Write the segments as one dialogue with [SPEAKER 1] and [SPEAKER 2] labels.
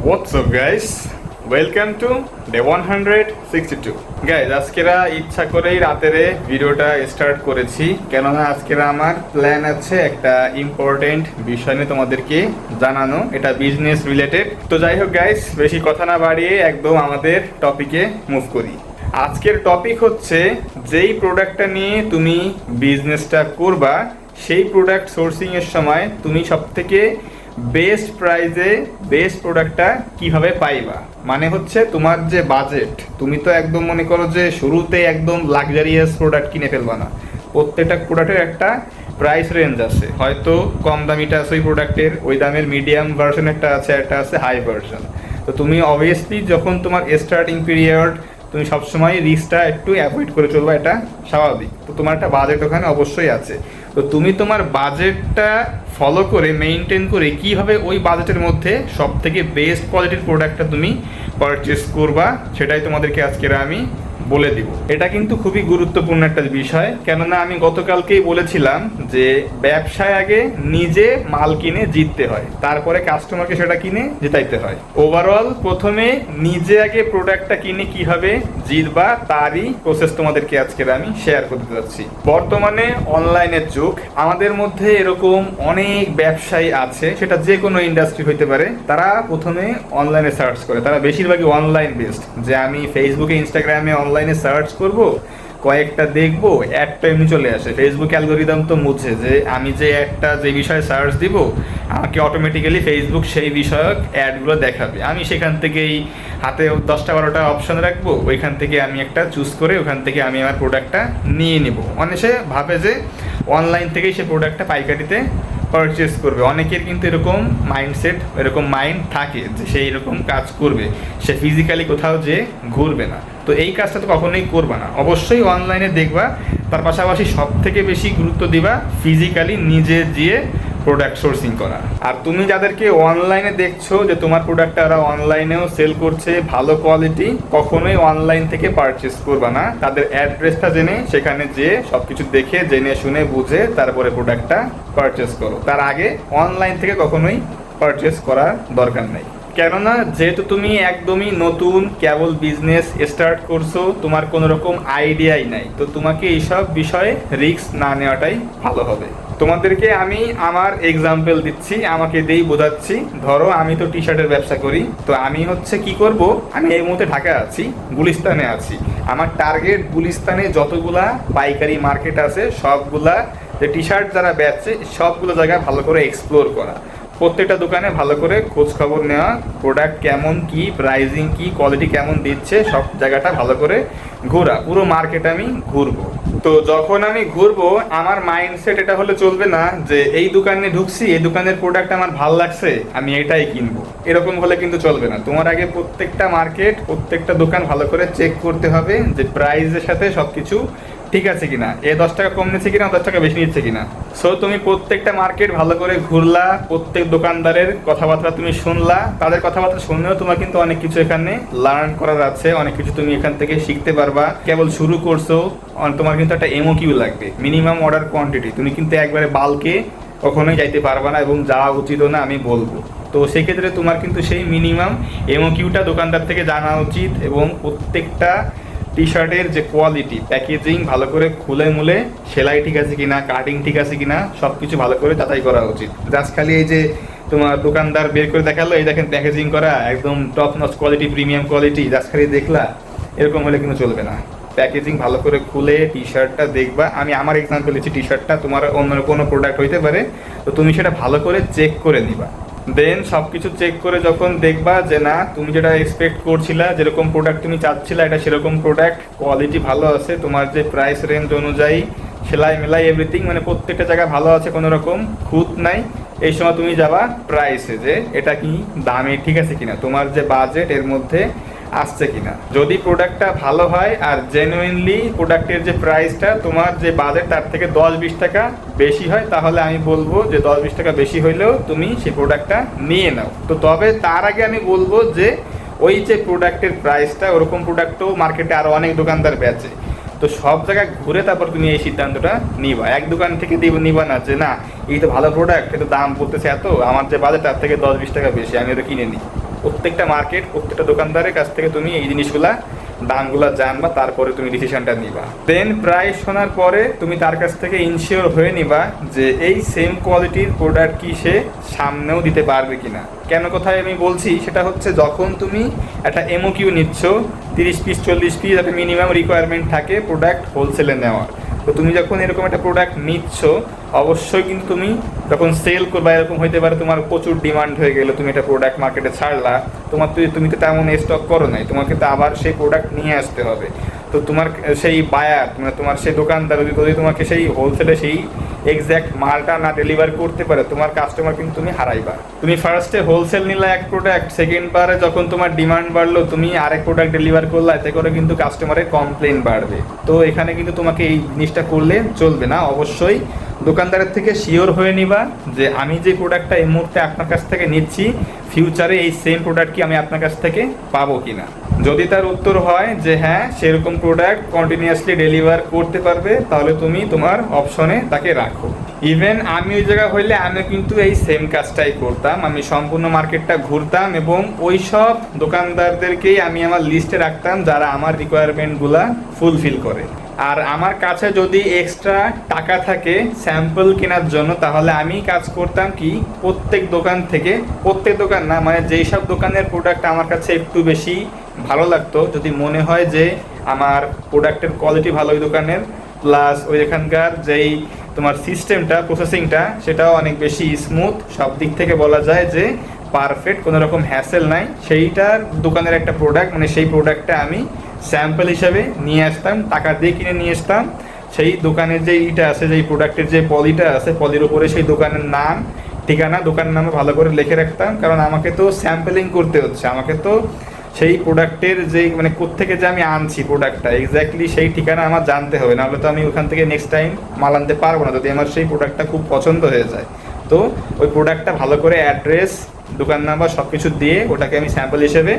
[SPEAKER 1] What's up guys? Welcome to day 162. Guys, আজকেরা ইচ্ছা করেই রাতেরে ভিডিওটা স্টার্ট করেছি, কেননা আজকেরা আমার প্ল্যান আছে একটা ইম্পর্টেন্ট বিষয় নিয়ে তোমাদেরকে জানানো। এটা বিজনেস রিলেটেড। তো যাই হোক গাইস, বেশি কথা না বাড়িয়ে একদম আমাদের টপিকে মুভ করি। আজকের টপিক হচ্ছে যেই প্রোডাক্টটা নিয়ে তুমি বিজনেসটা করবা সেই প্রোডাক্ট সোর্সিং এর সময় তুমি সবথেকে বেস্ট প্রাইজে বেস্ট প্রোডাক্টটা কিভাবে পাইবা। মানে হচ্ছে তোমার যে বাজেট, তুমি তো একদম মনে করো যে শুরুতে একদম লাক্সারিয়াস প্রোডাক্ট কিনে ফেলবা না। প্রত্যেকটা প্রোডাক্টের একটা প্রাইস রেঞ্জ আছে, হয়তো কম দামিটা আছে ওই প্রোডাক্টের, ওই দামের মিডিয়াম ভার্সন একটা আছে, একটা আছে হাই ভার্সন। তো তুমি অবভিয়াসলি যখন তোমার স্টার্টিং পিরিয়ড, তুমি সবসময় রিস্কটা একটু অ্যাভয়েড করে চলবা, এটা স্বাভাবিক। তো তোমার একটা বাজেট ওখানে অবশ্যই আছে। তো তুমি তোমার বাজেটটা ফলো করে মেনটেন করে কীভাবে ওই বাজেটের মধ্যে সব থেকে বেস্ট কোয়ালিটির প্রোডাক্টটা তুমি পারচেস করবা, সেটাই তোমাদেরকে আজকের আমি বলে দিব। এটা কিন্তু খুবই গুরুত্বপূর্ণ একটা বিষয়, কেননা আমি গতকালকেই বলেছিলাম যে ব্যবসায় আগে নিজে মাল কিনে জিততে হয়, তারপরে কাস্টমারকে সেটা কিনে জেতাইতে হয়। ওভারঅল প্রথমে নিজে আগে প্রোডাক্টটা কিনে কিভাবে জিতবা তারই প্রসেস তোমাদেরকে আজকের আমি শেয়ার করতে যাচ্ছি। বর্তমানে অনলাইনের যুগ, আমাদের মধ্যে এরকম অনেক ব্যবসায়ী আছে, সেটা যে কোনো ইন্ডাস্ট্রি হইতে পারে। তারা প্রথমে অনলাইনে সার্চ করে, তারা বেশিরভাগই অনলাইন বেসড, যে আমি ফেসবুকে ইনস্টাগ্রামে অনলাইনে সার্চ করব, কয়েকটা দেখবো, অ্যাডটা এমনি চলে আসে। ফেসবুক অ্যালগোরিদম তো বুঝে যে আমি যে একটা যে বিষয়ে সার্চ দিব, আমাকে অটোমেটিক্যালি ফেসবুক সেই বিষয়ক অ্যাডগুলো দেখাবে। আমি সেখান থেকেই হাতে 10-12টা অপশন রাখবো, ওইখান থেকে আমি একটা চুজ করে ওখান থেকে আমি আমার প্রোডাক্টটা নিয়ে নেব। অনেকে ভাবে যে অনলাইন থেকেই সে প্রোডাক্টটা পাইকারিতে পারচেস করবে। অনেকের কিন্তু এরকম মাইন্ডসেট, এরকম মাইন্ড থাকে যে সে এরকম কাজ করবে, সে ফিজিক্যালি কোথাও যে ঘুরবে না। তো এই কাজটা তো কখনোই করবা না, অবশ্যই অনলাইনে দেখবা। তার পাশাপাশি সব থেকে বেশি গুরুত্ব দিবা ফিজিক্যালি নিজে গিয়ে প্রোডাক্ট সোর্সিং করা। আর তুমি যাদেরকে অনলাইনে দেখছো যে তোমার প্রোডাক্টটা ওরা অনলাইনেও সেল করছে ভালো কোয়ালিটি, কখনোই অনলাইন থেকে পারচেস করবা না। তাদের অ্যাড্রেসটা জেনে সেখানে যেয়ে সব কিছু দেখে জেনে শুনে বুঝে তারপরে প্রোডাক্টটা পারচেস করো। তার আগে অনলাইন থেকে কখনোই পারচেস করার দরকার নেই, কেননা যেহেতু তুমি একদমই নতুন, কেবল বিজনেস স্টার্ট করছো, তোমার কোনো রকম আইডিয়াই নাই। তো তোমাকে এইসব বিষয়ে রিস্ক না নেওয়াটাই ভালো হবে। তোমাদেরকে আমি আমার এক্সাম্পল দিচ্ছি, আমাকে দিয়েই বোঝাচ্ছি। ধরো আমি তো টি শার্টের ব্যবসা করি, তো আমি হচ্ছে কি করব, আমি এই মুহূর্তে ঢাকায় আছি, গুলিস্তানে আছি। আমার টার্গেট গুলিস্তানে যতগুলা পাইকারি মার্কেট আছে সবগুলা যে টি শার্ট যারা বেচছে সবগুলো জায়গায় ভালো করে এক্সপ্লোর করা, প্রত্যেকটা দোকানে ভালো করে খোঁজ খবর নেওয়া, প্রোডাক্ট কেমন, কি প্রাইজিং, কি কোয়ালিটি কেমন দিচ্ছে, সব জায়গাটা ভালো করে ঘোরা। পুরো মার্কেট আমি ঘুরবো। তো যখন আমি ঘুরবো, আমার মাইন্ডসেট এটা হলে চলবে না যে এই দোকানে ঢুকছি, এই দোকানের প্রোডাক্ট আমার ভালো লাগছে, আমি এটাই কিনবো। এরকম হলে কিন্তু চলবে না। তোমার আগে প্রত্যেকটা মার্কেট, প্রত্যেকটা দোকান ভালো করে চেক করতে হবে যে প্রাইসের সাথে সব কিছু ঠিক আছে কিনা, 10 টাকা কম নিচ্ছে কিনা, 10 টাকা বেশি নিচ্ছে কিনা। সো তুমি প্রত্যেকটা মার্কেট ভালো করে ঘুরলা, প্রত্যেক দোকানদারের কথাবার্তা তুমি শুনলা। তাদের কথাবার্তা শুনলেও তোমার কিন্তু অনেক কিছু এখানে লার্ন করার আছে, অনেক কিছু তুমি এখান থেকে শিখতে পারবা। কেবল শুরু করছো, তোমার কিন্তু একটা এমওকিউ লাগবে, মিনিমাম অর্ডার কোয়ান্টিটি। তুমি কিন্তু একবারে বাল্কে কখনোই যাইতে পারবা না, এবং যাওয়া উচিতও না আমি বলবো। তো সেক্ষেত্রে তোমার কিন্তু সেই মিনিমাম এমওকিউটা দোকানদার থেকে জানা উচিত, এবং প্রত্যেকটা টি শার্টের যে কোয়ালিটি, প্যাকেজিং ভালো করে খুলে মুলে, সেলাই ঠিক আছে কিনা, কাটিং ঠিক আছে কিনা, সব কিছু ভালো করে যাচাই করা উচিত। জাস্ট খালি এই যে তোমার দোকানদার বের করে দেখালো, এই দেখেন প্যাকেজিং করা একদম top notch quality, premium quality, just খালি দেখলা, এরকম হলে কিন্তু চলবে না। প্যাকেজিং ভালো করে খুলে টি শার্টটা দেখবা। আমি আমার এক্সাম্পল দিচ্ছি, টি শার্টটা তোমার অন্য কোনো প্রোডাক্ট হইতে পারে, তো তুমি সেটা ভালো করে চেক করে নিবা। দেন সব কিছু চেক করে যখন দেখবা যে না, তুমি যেটা এক্সপেক্ট করছিলা, যেরকম প্রোডাক্ট তুমি চাচ্ছিলা, এটা সেরকম প্রোডাক্ট, কোয়ালিটি ভালো আছে, তোমার যে প্রাইস রেঞ্জ অনুযায়ী সেলাই মেলাই এভরিথিং, মানে প্রত্যেকটা জায়গায় ভালো আছে, কোনো রকম খুঁত নাই। এই সময় তুমি যাবা প্রাইসে, যে এটা কি দামে ঠিক আছে কিনা, তোমার যে বাজেট এর মধ্যে আসছে কিনা। যদি প্রোডাক্টটা ভালো হয় আর জেনুইনলি প্রোডাক্টের যে প্রাইসটা তোমার যে বাজেট তার থেকে 10-20 টাকা বেশি হয়, তাহলে আমি বলবো যে 10-20 টাকা বেশি হইলেও তুমি সেই প্রোডাক্টটা নিয়ে নাও। তো তবে তার আগে আমি বলবো যে ওই যে প্রোডাক্টের প্রাইসটা, ওরকম প্রোডাক্টও মার্কেটে আরও অনেক দোকানদার বেচে। তো সব জায়গায় ঘুরে তারপর তুমি এই সিদ্ধান্তটা নিবা। এক দোকান থেকে নিবা না যে না এই তো ভালো প্রোডাক্ট, এটা দাম বলতেছে এত, আমার যে বাজেট তার থেকে 10-20 টাকা বেশি, আমি ওটা কিনে নিই। প্রত্যেকটা মার্কেট, প্রত্যেকটা দোকানদারের কাছ থেকে তুমি এই জিনিসগুলা দামগুলা জানবা, তারপরে তুমি ডিসিশনটা নিবা। দেন প্রাইস শোনার পরে তুমি তার কাছ থেকে ইনশিওর হয়ে নিবা যে এই সেম কোয়ালিটির প্রোডাক্ট কি সে সামনেও দিতে পারবে কিনা। কেন কোথায় আমি বলছি সেটা হচ্ছে, যখন তুমি একটা এমওকিউ নিচ্ছ 30 পিস 40 পিস একটা মিনিমাম রিকোয়ারমেন্ট থাকে প্রোডাক্ট হোলসেলে নেওয়ার। তো তুমি যখন এরকম একটা প্রোডাক্ট নিচ্ছ, অবশ্যই কিন্তু তুমি যখন সেল করবা, এরকম হইতে পারে তোমার প্রচুর ডিমান্ড হয়ে গেলো, তুমি একটা প্রোডাক্ট মার্কেটে ছাড়লা, তুমি তো তেমন স্টক করো নাই, তোমাকে তো আবার সেই প্রোডাক্ট নিয়ে আসতে হবে। তো তোমার সেই বায়ার মানে তোমার সেই দোকানদার যদি তোমাকে সেই হোলসেলে সেই এক্স্যাক্ট মালটা না ডেলিভার করতে পারে, তোমার কাস্টমার কিন্তু তুমি হারাইবা। তুমি ফার্স্টে হোলসেল নিলা এক প্রোডাক্ট, সেকেন্ড বারে যখন তোমার ডিমান্ড বাড়লো তুমি আরেক প্রোডাক্ট ডেলিভার করলা, এতে করে কিন্তু কাস্টমারের কমপ্লেন বাড়বে। তো এখানে কিন্তু তোমাকে এই জিনিসটা করলে চলবে না। অবশ্যই দোকানদারের থেকে শিওর হয়ে নিবা যে আমি যে প্রোডাক্টটা এই মুহূর্তে আপনার কাছ থেকে নিচ্ছি, ফিউচারে এই সেম প্রোডাক্ট কি আমি আপনার কাছ থেকে পাবো কিনা। যদি তার উত্তর হয় যে হ্যাঁ সেরকম প্রোডাক্ট কন্টিনিউয়াসলি ডেলিভার করতে পারবে, তাহলে তুমি তোমার অপশনে তাকে রাখো। ইভেন আমি ওই জায়গা হইলে আমি কিন্তু এই সেম কাজটাই করতাম। আমি সম্পূর্ণ মার্কেটটা ঘুরতাম এবং ওই সব দোকানদারদেরকেই আমি আমার লিস্টে রাখতাম যারা আমার রিকোয়ারমেন্টগুলা ফুলফিল করে। আর আমার কাছে যদি এক্সট্রা টাকা থাকে স্যাম্পল কেনার জন্য, তাহলে আমি কাজ করতাম কি, প্রত্যেক দোকান থেকে, প্রত্যেক দোকান না মানে যেই সব দোকানের প্রোডাক্ট আমার কাছে একটু বেশি ভালো লাগতো, যদি মনে হয় যে আমার প্রোডাক্টের কোয়ালিটি ভালো ওই দোকানের, প্লাস ওই এখানকার যেই তোমার সিস্টেমটা প্রসেসিংটা সেটাও অনেক বেশি স্মুথ, সব দিক থেকে বলা যায় যে পারফেক্ট, কোনো রকম হ্যাসেল নাই, সেইটার দোকানের একটা প্রোডাক্ট মানে সেই প্রোডাক্টটা আমি স্যাম্পল হিসাবে নিয়ে আসতাম, টাকা দিয়ে কিনে নিয়ে আসতাম। সেই দোকানের যে ইটা আছে, যেই প্রোডাক্টের যে পলিটা আছে, পলির উপরে সেই দোকানের নাম, ঠিকানা, দোকানের নামে ভালো করে লিখে রাখতাম। কারণ আমাকে তো স্যাম্পলিং করতে হচ্ছে, আমাকে তো সেই প্রোডাক্টের যে মানে কোত্থেকে যে আমি আনছি প্রোডাক্টটা এক্স্যাক্টলি সেই ঠিকানা আমার জানতে হবে, নাহলে তো আমি ওখান থেকে নেক্সট টাইম মাল আনতে পারবো না যদি আমার সেই প্রোডাক্টটা খুব পছন্দ হয়ে যায়। তো ওই প্রোডাক্টটা ভালো করে অ্যাড্রেস, দোকান নাম্বার সব কিছু দিয়ে ওটাকে আমি স্যাম্পল হিসেবে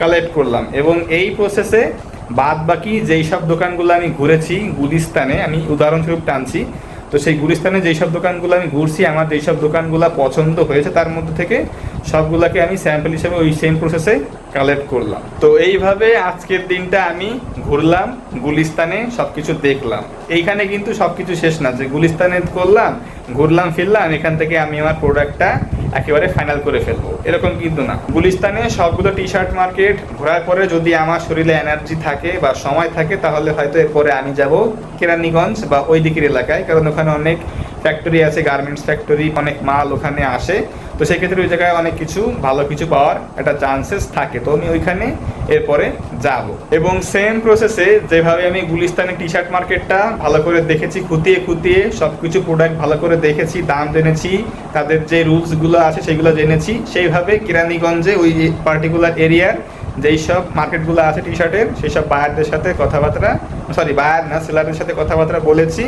[SPEAKER 1] কালেক্ট করলাম। এবং এই প্রসেসে বাদ বাকি যেই সব দোকানগুলো আমি ঘুরেছি গুলিস্তানে, আমি উদাহরণস্বরূপ টানছি, তো সেই গুলিস্তানে যেই সব দোকানগুলো আমি ঘুরছি, আমার যেই সব দোকানগুলো পছন্দ হয়েছে তার মধ্যে থেকে সবগুলোকে আমি স্যাম্পল হিসেবে ওই সেম প্রসেসে কালেক্ট করলাম। তো এইভাবে আজকের দিনটা আমি ঘুরলাম গুলিস্তানে, সব কিছু দেখলাম। এইখানে কিন্তু সব কিছু শেষ না যে গুলিস্তানে করলাম, ঘুরলাম ফিরলাম, এখান থেকে আমি আমার প্রোডাক্টটা একেবারে ফাইনাল করে ফেলবো, এরকম কিন্তু না। গুলিস্তানে সবগুলো টি শার্ট মার্কেট ঘোরার পরে যদি আমার শরীরে এনার্জি থাকে বা সময় থাকে, তাহলে হয়তো এরপরে আমি যাব কেরানীগঞ্জ বা ওই দিকের এলাকায়, কারণ ওখানে অনেক ফ্যাক্টরি আছে, গার্মেন্টস ফ্যাক্টরি, অনেক মাল ওখানে আসে। তো সেক্ষেত্রে ওই জায়গায় অনেক কিছু ভালো কিছু পাওয়ার একটা চান্সেস থাকে, তো আমি ওইখানে এরপরে যাব। এবং সেম প্রসেসে যেভাবে আমি গুলিস্তানের টি শার্ট মার্কেটটা ভালো করে দেখেছি, খুঁটিয়ে খুঁটিয়ে সব কিছু প্রোডাক্ট ভালো করে দেখেছি, দাম জেনেছি, তাদের যে রুলসগুলো আছে সেগুলো জেনেছি, সেইভাবে কেরানীগঞ্জে ওই পার্টিকুলার এরিয়ার যেই সব মার্কেটগুলো আছে টি শার্টের, সেই সব বায়ারদের সাথে কথাবার্তা, বায়ার না সেলারদের সাথে কথাবার্তা বলেছি,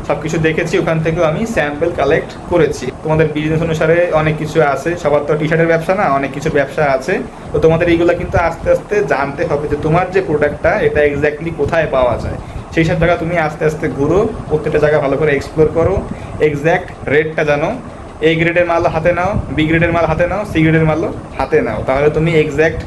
[SPEAKER 1] সব কিছু দেখেছি, ওখান থেকেও আমি স্যাম্পল কালেক্ট করেছি। তোমাদের বিজনেস অনুসারে অনেক কিছু আছে, সবার তো টি শার্টের ব্যবসা না, অনেক কিছু ব্যবসা আছে। তো তোমাদের এইগুলো কিন্তু আস্তে আস্তে জানতে হবে যে তোমার যে প্রোডাক্টটা এটা এক্স্যাক্টলি কোথায় পাওয়া যায়। সেই সব জায়গা তুমি আস্তে আস্তে ঘুরো, প্রত্যেকটা জায়গা ভালো করে এক্সপ্লোর করো, এক্স্যাক্ট রেটটা জানো, এ গ্রেডের মাল হাতে নাও, বি গ্রেডের মাল হাতে নাও, সি গ্রেডের মালও হাতে নাও, তাহলে তুমি এক্স্যাক্ট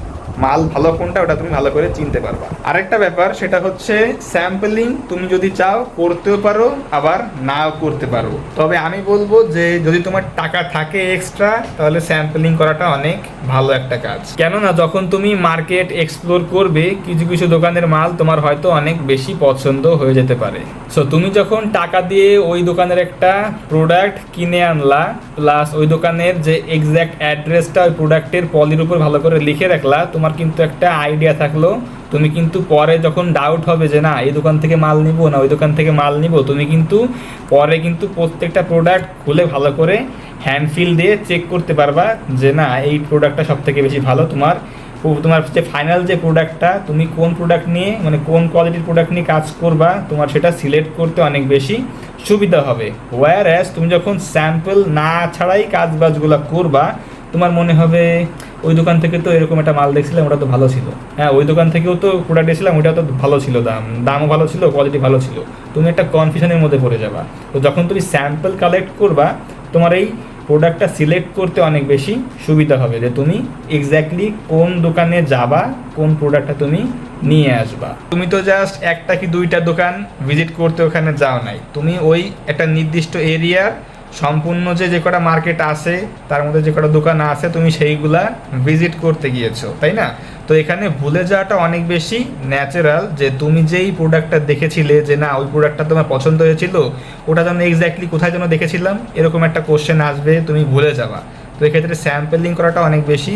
[SPEAKER 1] মাল ভালো কোনটা ওটা তুমি ভালো করে চিনতে পারবা। আরেকটা ব্যাপার সেটা হচ্ছে স্যাম্পলিং তুমি যদি চাও করতেও পারো, আবার নাও করতে পারো। তবে আমি বলবো যে যদি তোমার টাকা থাকে এক্সট্রা, তাহলে স্যাম্পলিং করাটা অনেক ভালো একটা কাজ। কেননা যখন তুমি মার্কেট এক্সপ্লোর করবে, কিছু কিছু দোকানের মাল তোমার হয়তো অনেক বেশি পছন্দ হয়ে যেতে পারে। সো তুমি যখন টাকা দিয়ে ওই দোকানের একটা প্রোডাক্ট কিনে আনলা, প্লাস ওই দোকানের যে এক্স্যাক্ট অ্যাড্রেসটা ওই প্রোডাক্টের পলির উপর ভালো করে লিখে রাখলা, তোমার কিন্তু একটা আইডিয়া থাকলো। তুমি কিন্তু পরে যখন ডাউট হবে যে না এই দোকান থেকে মাল নিব না ওই দোকান থেকে মাল নিব, তুমি কিন্তু পরে কিন্তু প্রত্যেকটা প্রোডাক্ট খুলে ভালো করে হ্যান্ড ফিল দিয়ে চেক করতে পারবা যে না এই প্রোডাক্টটা সব থেকে বেশি ভালো। তোমার যে ফাইনাল যে প্রোডাক্টটা, তুমি কোন প্রোডাক্ট নিয়ে মানে কোন কোয়ালিটির প্রোডাক্ট নিয়ে কাজ করবা, তোমার সেটা সিলেক্ট করতে অনেক বেশি সুবিধা হবে। ওয়্যার অ্যাজ তুমি যখন স্যাম্পল না ছাড়াই কাজ বাজগুলো করবা, তোমার মনে হবে ওই দোকান থেকে তো এরকম একটা মাল দেখছিলাম, ওটা তো ভালো ছিল, হ্যাঁ ওই দোকান থেকেও তো প্রোডাক্ট দেখছিলাম, ওটা তো ভালো ছিল, দামও ভালো ছিল, কোয়ালিটি ভালো ছিল, তুমি একটা কনফিউশনের মধ্যে পড়ে যাবা। তো যখন তুমি স্যাম্পল কালেক্ট করবা, তোমার এই প্রোডাক্টটা সিলেক্ট করতে অনেক বেশি সুবিধা হবে, যে তুমি এক্স্যাক্টলি কোন দোকানে যাবা, কোন প্রোডাক্টটা তুমি নিয়ে আসবা। তুমি তো জাস্ট একটা কি দুইটা দোকান ভিজিট করতে ওখানে যাও নাই, তুমি ওই একটা নির্দিষ্ট এরিয়ার সম্পূর্ণ যে কটা মার্কেট আছে তার মধ্যে যে কটা দোকান আছে তুমি সেইগুলা ভিজিট করতে গিয়েছো, তাই না? তো এখানে ভুলে যাওয়াটা অনেক বেশি ন্যাচারাল, যে তুমি যেই প্রোডাক্টটা দেখেছিলে যে না ওই প্রোডাক্টটা তোমার পছন্দ হয়েছিল, ওটা যেন এক্স্যাক্টলি কোথায় যেন দেখেছিলাম, এরকম একটা কোশ্চেন আসবে, তুমি ভুলে যাবা। তো এক্ষেত্রে স্যাম্পলিং করাটা অনেক বেশি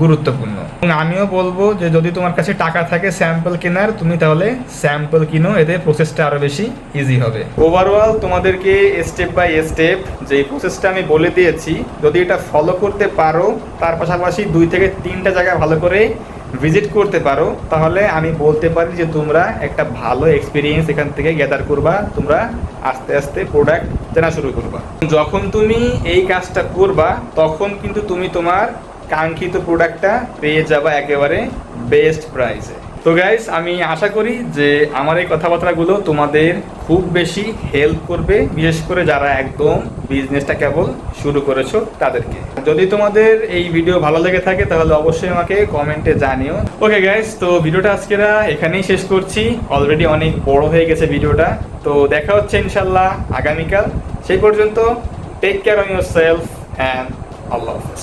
[SPEAKER 1] গুরুত্বপূর্ণ। এবং আমিও বলবো যে যদি তোমার কাছে টাকা থাকে স্যাম্পল কেনার, তুমি তাহলে স্যাম্পল কিনো, এতে প্রসেসটা আরও বেশি ইজি হবে। ওভারঅল তোমাদেরকে স্টেপ বাই স্টেপ যে প্রসেসটা আমি বলে দিয়েছি, যদি এটা ফলো করতে পারো, তার পাশাপাশি 2 থেকে 3টা জায়গা ভালো করে ভিজিট করতে পারো, তাহলে আমি বলতে পারি যে তোমরা একটা ভালো এক্সপিরিয়েন্স এখান থেকে গ্যাদার করবা, তোমরা আস্তে আস্তে প্রোডাক্ট জানা শুরু করবা। যখন তুমি এই কাজটা করবা তখন কিন্তু তুমি তোমার কাঙ্ক্ষিত প্রোডাক্টটা পেয়ে যাবা একেবারে বেস্ট প্রাইসে। তো গাইস, আমি আশা করি যে আমার এই কথাবার্তাগুলো তোমাদের খুব বেশি হেল্প করবে, বিশেষ করে যারা একদম বিজনেসটা কেবল শুরু করেছো তাদেরকে। যদি তোমাদের এই ভিডিও ভালো লেগে থাকে তাহলে অবশ্যই আমাকে কমেন্টে জানিও। ওকে গাইস, তো ভিডিওটা আজকেরা এখানেই শেষ করছি, অলরেডি অনেক বড় হয়ে গেছে ভিডিওটা। তো দেখা হচ্ছে ইনশাল্লাহ আগামীকাল, সেই পর্যন্ত take care on yourself and আল্লাহ হাফেজ।